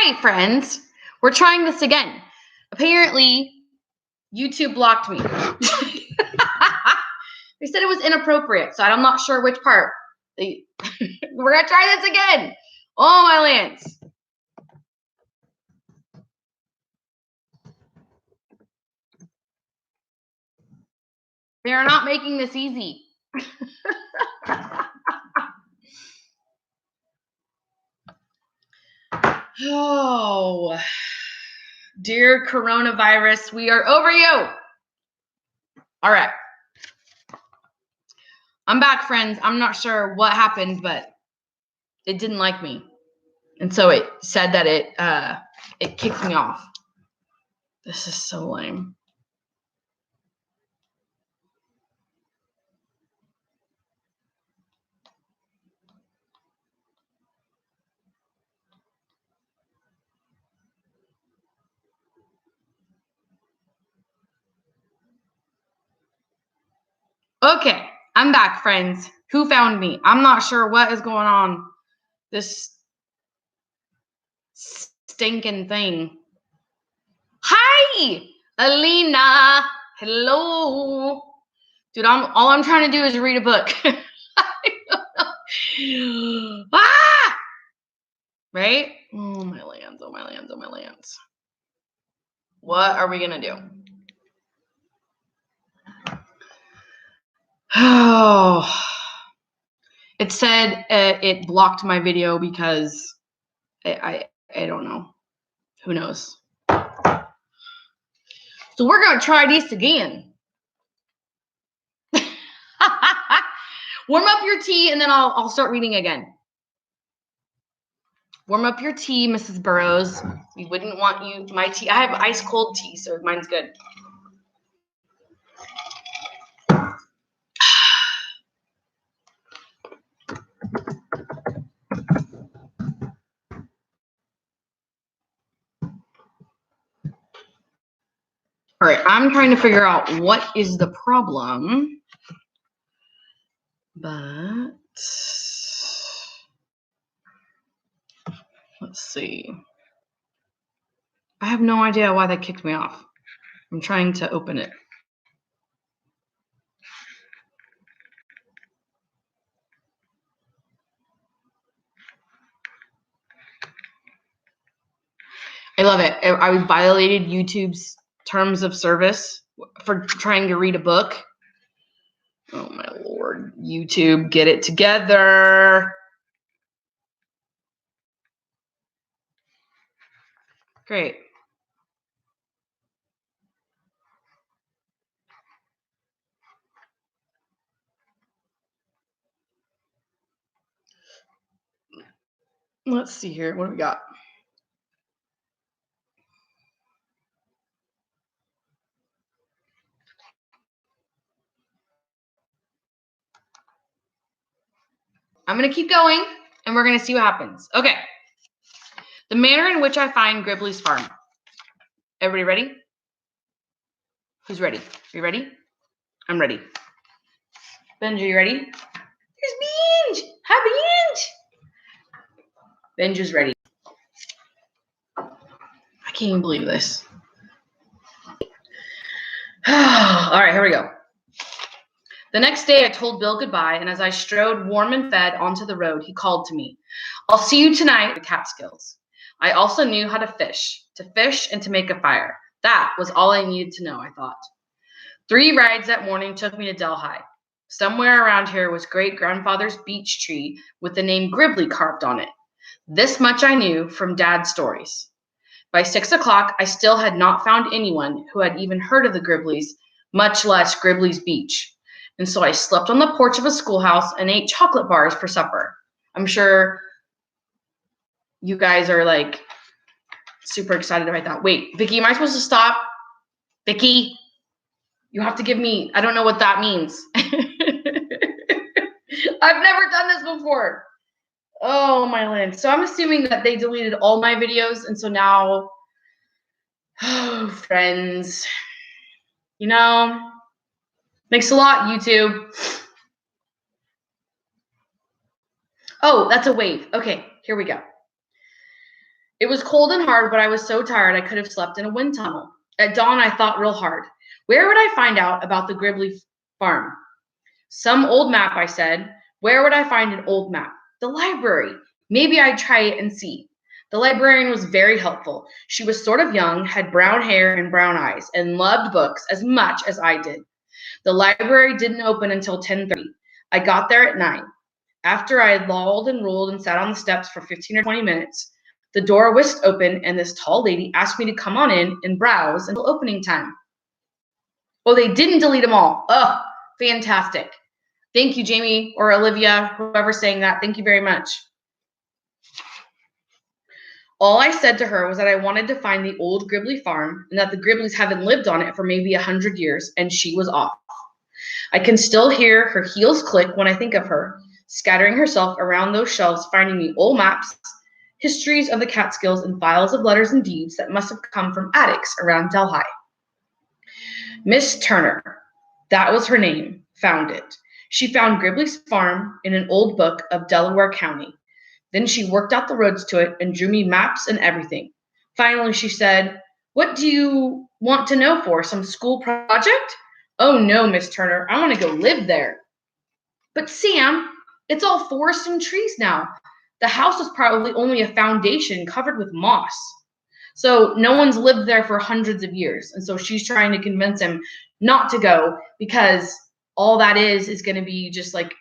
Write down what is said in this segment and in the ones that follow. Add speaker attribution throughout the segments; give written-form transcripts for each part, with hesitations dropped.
Speaker 1: Hi, friends. We're trying this again. Apparently, YouTube blocked me. They said it was inappropriate, so I'm not sure which part. We're going to try this again. Oh, my Lance. They're not making this easy. Oh, dear coronavirus, we are over you. All right. I'm back, friends. I'm not sure what happened, but it didn't like me. And so it said that it kicked me off. This is so lame. Okay, I'm back, friends. Who found me? I'm not sure what is going on. This stinking thing. Hi, Alina. Hello. Dude, all I'm trying to do is read a book. Ah! Right? Oh, my lands, oh, my lands, oh, my lands. What are we going to do? Oh, it said it blocked my video because I don't know. Who knows? So we're going to try this again. Warm up your tea and then I'll start reading again. Warm up your tea, Mrs. Burrows. We wouldn't want my tea. I have ice cold tea, so mine's good. All right, I'm trying to figure out what is the problem. But let's see. I have no idea why that kicked me off. I'm trying to open it. I love it. I violated YouTube's terms of service for trying to read a book. Oh, my Lord. YouTube, get it together. Great. Let's see here. What do we got? I'm going to keep going, and we're going to see what happens. Okay. The manner in which I find Gribbly's farm. Everybody ready? Who's ready? Are you ready? I'm ready. Benji, you ready? There's Benj! Hi, Benj! Benj is ready. I can't even believe this. All right, here we go. The next day, I told Bill goodbye, and as I strode warm and fed onto the road, he called to me. I'll see you tonight at the Catskills. I also knew how to fish and to make a fire. That was all I needed to know, I thought. 3 rides that morning took me to Delhi. Somewhere around here was great-grandfather's beech tree with the name Gribbly carved on it. This much I knew from Dad's stories. By 6 o'clock, I still had not found anyone who had even heard of the Gribblies, much less Gribbly's Beach. And so I slept on the porch of a schoolhouse and ate chocolate bars for supper. I'm sure you guys are like super excited about that. Wait, Vicky, am I supposed to stop? Vicky, you have to give me, I don't know what that means. I've never done this before. Oh, my land. So I'm assuming that they deleted all my videos. And so now, oh, friends, you know, thanks a lot, YouTube. Oh, that's a wave. Okay, here we go. It was cold and hard, but I was so tired I could have slept in a wind tunnel. At dawn, I thought real hard. Where would I find out about the Gribley farm? Some old map, I said. Where would I find an old map? The library. Maybe I'd try it and see. The librarian was very helpful. She was sort of young, had brown hair and brown eyes, and loved books as much as I did. The library didn't open until 10:30. I got there at 9. After I had lolled and rolled and sat on the steps for 15 or 20 minutes, the door whisked open and this tall lady asked me to come on in and browse until opening time. Oh, they didn't delete them all. Oh, fantastic. Thank you, Jamie or Olivia, whoever's saying that. Thank you very much. All I said to her was that I wanted to find the old Gribley farm and that the Gribleys haven't lived on it for maybe 100 years, and she was off. I can still hear her heels click when I think of her, scattering herself around those shelves, finding me old maps, histories of the Catskills, and files of letters and deeds that must have come from attics around Delhi. Miss Turner, that was her name, found it. She found Gribley's farm in an old book of Delaware County. Then she worked out the roads to it and drew me maps and everything. Finally, she said, "What do you want to know for? Some school project?" "Oh, no, Miss Turner. I want to go live there." "But Sam, it's all forest and trees now. The house is probably only a foundation covered with moss." So no one's lived there for hundreds of years. And so she's trying to convince him not to go because all that is going to be just like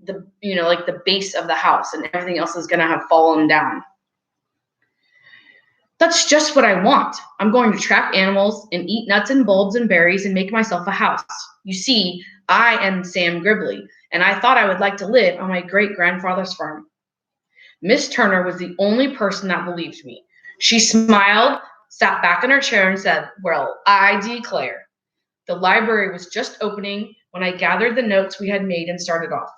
Speaker 1: the base of the house, and everything else is going to have fallen down. "That's just what I want. I'm going to trap animals and eat nuts and bulbs and berries and make myself a house. You see, I am Sam Gribley, and I thought I would like to live on my great-grandfather's farm." Miss Turner was the only person that believed me. She smiled, sat back in her chair, and said, "Well, I declare." The library was just opening when I gathered the notes we had made and started off.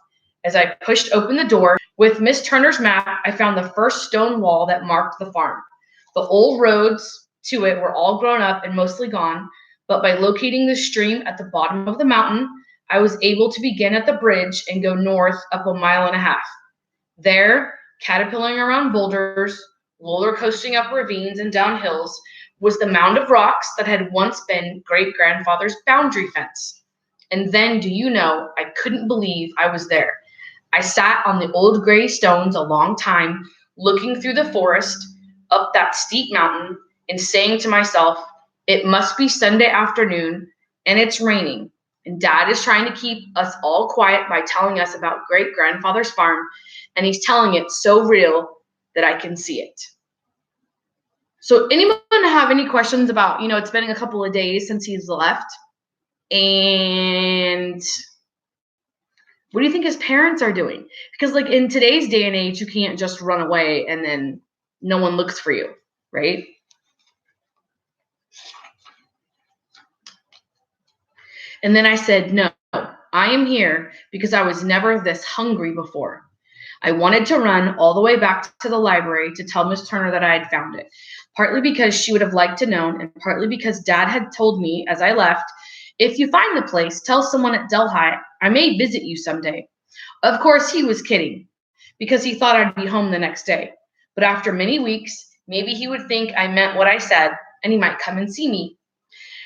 Speaker 1: As I pushed open the door with Miss Turner's map, I found the first stone wall that marked the farm. The old roads to it were all grown up and mostly gone, but by locating the stream at the bottom of the mountain, I was able to begin at the bridge and go north up 1.5 miles. There, caterpilling around boulders, roller coasting up ravines and down hills, was the mound of rocks that had once been great-grandfather's boundary fence. And then, do you know, I couldn't believe I was there. I sat on the old gray stones a long time, looking through the forest, up that steep mountain, and saying to myself, it must be Sunday afternoon, and it's raining, and Dad is trying to keep us all quiet by telling us about great-grandfather's farm, and he's telling it so real that I can see it. So anyone have any questions about, it's been a couple of days since he's left, and what do you think his parents are doing? Because like in today's day and age, you can't just run away and then no one looks for you, right? And then I said, "No, I am here because I was never this hungry before." I wanted to run all the way back to the library to tell Miss Turner that I had found it, partly because she would have liked to know, and partly because Dad had told me as I left, "If you find the place, tell someone at Delhi I may visit you someday." Of course, he was kidding, because he thought I'd be home the next day. But after many weeks, maybe he would think I meant what I said, and he might come and see me.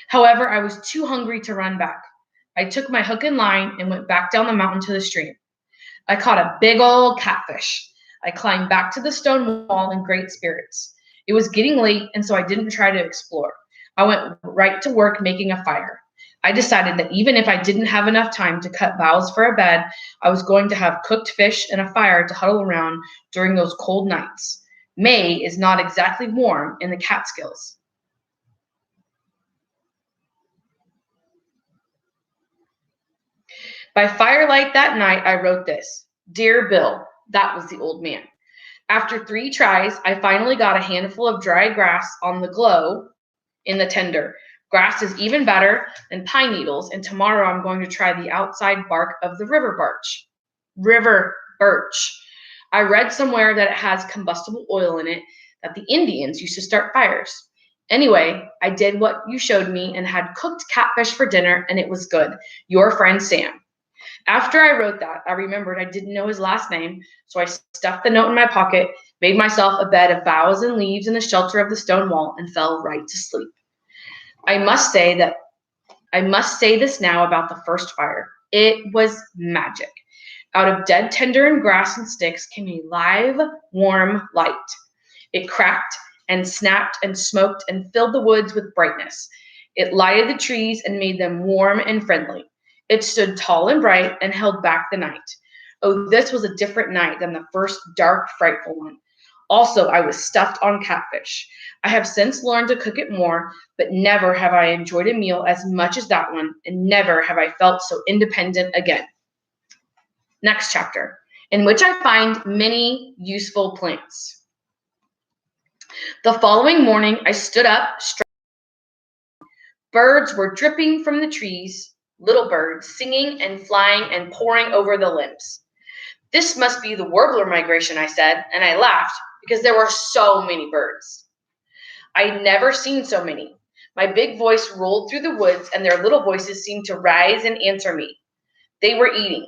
Speaker 1: However, I was too hungry to run back. I took my hook and line and went back down the mountain to the stream. I caught a big old catfish. I climbed back to the stone wall in great spirits. It was getting late, and so I didn't try to explore. I went right to work making a fire. I decided that even if I didn't have enough time to cut boughs for a bed, I was going to have cooked fish and a fire to huddle around during those cold nights. May is not exactly warm in the Catskills. By firelight that night, I wrote this: "Dear Bill," that was the old man. "After 3 tries, I finally got a handful of dry grass on the glow in the tinder. Grass is even better than pine needles, and tomorrow I'm going to try the outside bark of the river birch." River birch. I read somewhere that it has combustible oil in it, that the Indians used to start fires. Anyway, I did what you showed me and had cooked catfish for dinner, and it was good. Your friend Sam. After I wrote that, I remembered I didn't know his last name, so I stuffed the note in my pocket, made myself a bed of boughs and leaves in the shelter of the stone wall, and fell right to sleep. I must say this now about the first fire. It was magic. Out of dead tinder and grass and sticks came a live, warm light. It cracked and snapped and smoked and filled the woods with brightness. It lighted the trees and made them warm and friendly. It stood tall and bright and held back the night. Oh, this was a different night than the first dark, frightful one. Also, I was stuffed on catfish. I have since learned to cook it more, but never have I enjoyed a meal as much as that one, and never have I felt so independent again. Next chapter, in which I find many useful plants. The following morning, I stood up. Birds were dripping from the trees, little birds singing and flying and pouring over the limbs. This must be the warbler migration, I said, and I laughed because there were so many birds. I'd never seen so many. My big voice rolled through the woods, and their little voices seemed to rise and answer me. They were eating.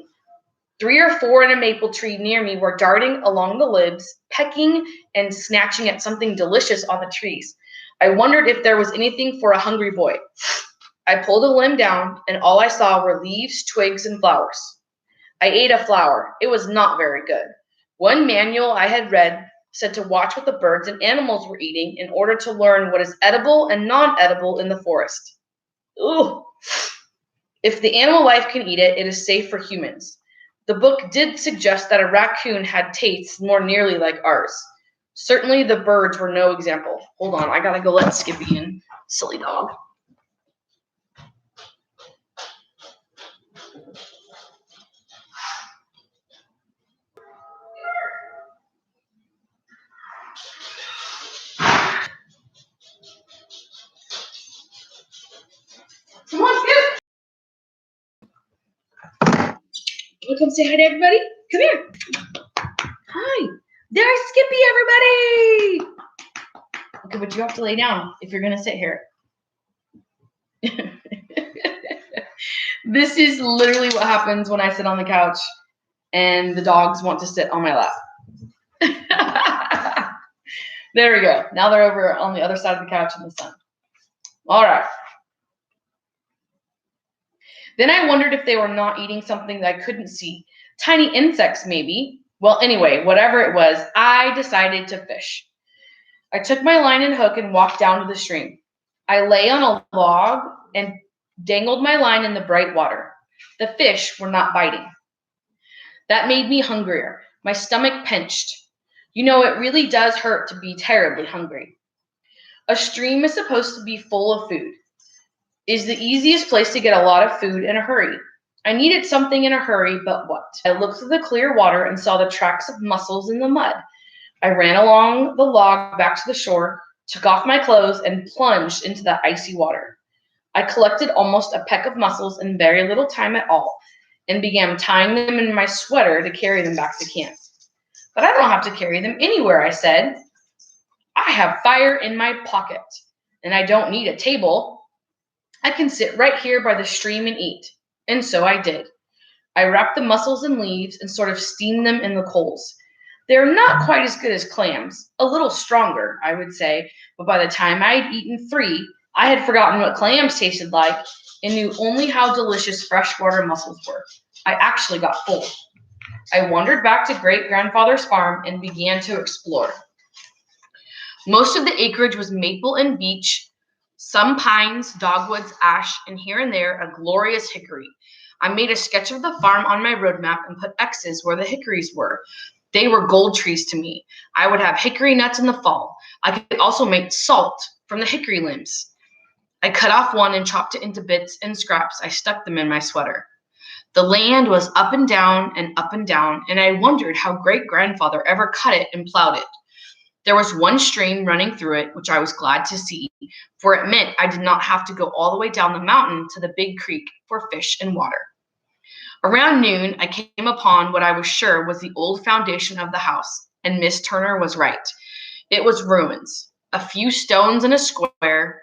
Speaker 1: 3 or 4 in a maple tree near me were darting along the limbs, pecking and snatching at something delicious on the trees. I wondered if there was anything for a hungry boy. I pulled a limb down, and all I saw were leaves, twigs, and flowers. I ate a flower. It was not very good. One manual I had read said to watch what the birds and animals were eating in order to learn what is edible and non-edible in the forest. Ooh! If the animal life can eat it, it is safe for humans. The book did suggest that a raccoon had tastes more nearly like ours. Certainly the birds were no example. Hold on, I gotta go let Skippy in. Silly dog. Come on, Skip. You come say hi to everybody? Come here. Hi. There's Skippy, everybody. Okay, but you have to lay down if you're gonna sit here. This is literally what happens when I sit on the couch and the dogs want to sit on my lap. There we go. Now they're over on the other side of the couch in the sun. All right. Then I wondered if they were not eating something that I couldn't see. Tiny insects, maybe. Well, anyway, whatever it was, I decided to fish. I took my line and hook and walked down to the stream. I lay on a log and dangled my line in the bright water. The fish were not biting. That made me hungrier. My stomach pinched. You know, it really does hurt to be terribly hungry. A stream is supposed to be full of food. It is the easiest place to get a lot of food in a hurry. I needed something in a hurry, but what? I looked through the clear water and saw the tracks of mussels in the mud. I ran along the log back to the shore, took off my clothes, and plunged into the icy water. I collected almost a peck of mussels in very little time at all, and began tying them in my sweater to carry them back to camp. But I don't have to carry them anywhere, I said. I have fire in my pocket, and I don't need a table. I can sit right here by the stream and eat. And so I did. I wrapped the mussels in leaves and sort of steamed them in the coals. They're not quite as good as clams, a little stronger, I would say, but by the time I had eaten 3, I had forgotten what clams tasted like and knew only how delicious freshwater mussels were. I actually got full. I wandered back to great-grandfather's farm and began to explore. Most of the acreage was maple and beech, some pines, dogwoods, ash, and here and there a glorious hickory. I made a sketch of the farm on my road map and put X's where the hickories were. They were gold trees to me. I would have hickory nuts in the fall. I could also make salt from the hickory limbs. I cut off one and chopped it into bits and scraps. I stuck them in my sweater. The land was up and down, and I wondered how great-grandfather ever cut it and plowed it. There was one stream running through it, which I was glad to see, for it meant I did not have to go all the way down the mountain to the big creek for fish and water. Around noon, I came upon what I was sure was the old foundation of the house, and Miss Turner was right. It was ruins, a few stones in a square,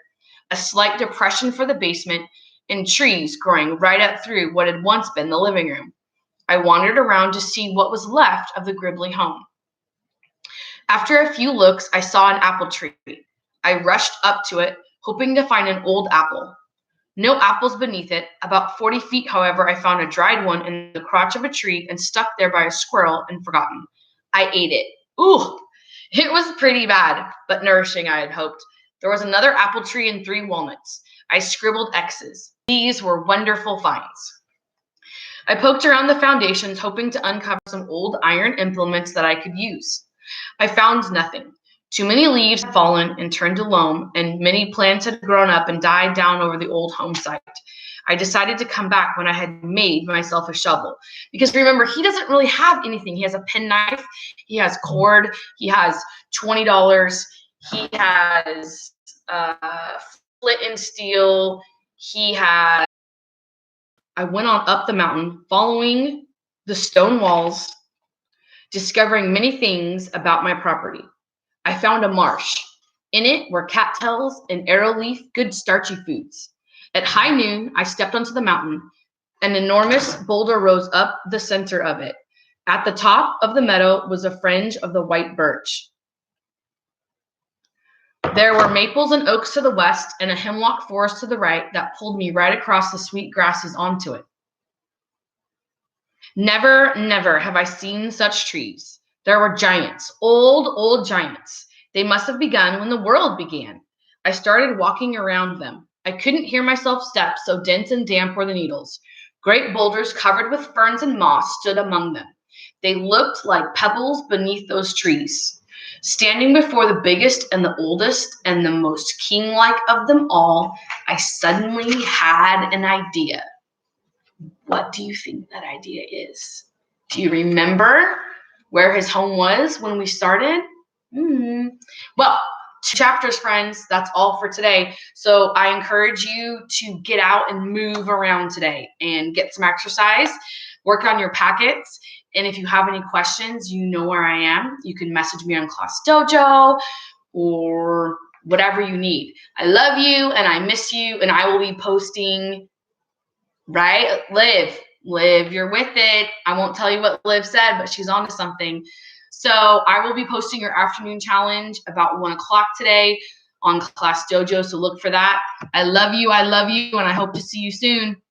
Speaker 1: a slight depression for the basement, and trees growing right up through what had once been the living room. I wandered around to see what was left of the Gribbly home. After a few looks, I saw an apple tree. I rushed up to it, hoping to find an old apple. No apples beneath it. About 40 feet, however, I found a dried one in the crotch of a tree and stuck there by a squirrel and forgotten. I ate it. Ooh! It was pretty bad, but nourishing, I had hoped. There was another apple tree and 3 walnuts. I scribbled X's. These were wonderful finds. I poked around the foundations, hoping to uncover some old iron implements that I could use. I found nothing. Too many leaves had fallen and turned to loam, and many plants had grown up and died down over the old home site. I decided to come back when I had made myself a shovel. Because remember, he doesn't really have anything. He has a penknife, he has cord, he has $20, he has flint and steel, he has... I went on up the mountain, following the stone walls, discovering many things about my property. I found a marsh. In it were cattails and arrowleaf, good starchy foods. At high noon, I stepped onto the mountain. An enormous boulder rose up the center of it. At the top of the meadow was a fringe of the white birch. There were maples and oaks to the west and a hemlock forest to the right that pulled me right across the sweet grasses onto it. Never, never have I seen such trees. There were giants, old giants. They must have begun when the world began. I started walking around them. I couldn't hear myself step, so dense and damp were the needles. Great boulders covered with ferns and moss stood among them. They looked like pebbles beneath those trees. Standing before the biggest and the oldest and the most king-like of them all, I suddenly had an idea. What do you think that idea is? Do you remember where his home was when we started? Well, 2 chapters, friends. That's all for today. So I encourage you to get out and move around today and get some exercise, work on your packets. And if you have any questions, you know where I am. You can message me on Class Dojo or whatever you need. I love you and I miss you, and I will be posting, right? Liv, you're with it. I won't tell you what Liv said, but she's on to something. So I will be posting your afternoon challenge about 1 o'clock today on Class Dojo, so look for that. I love you, and I hope to see you soon.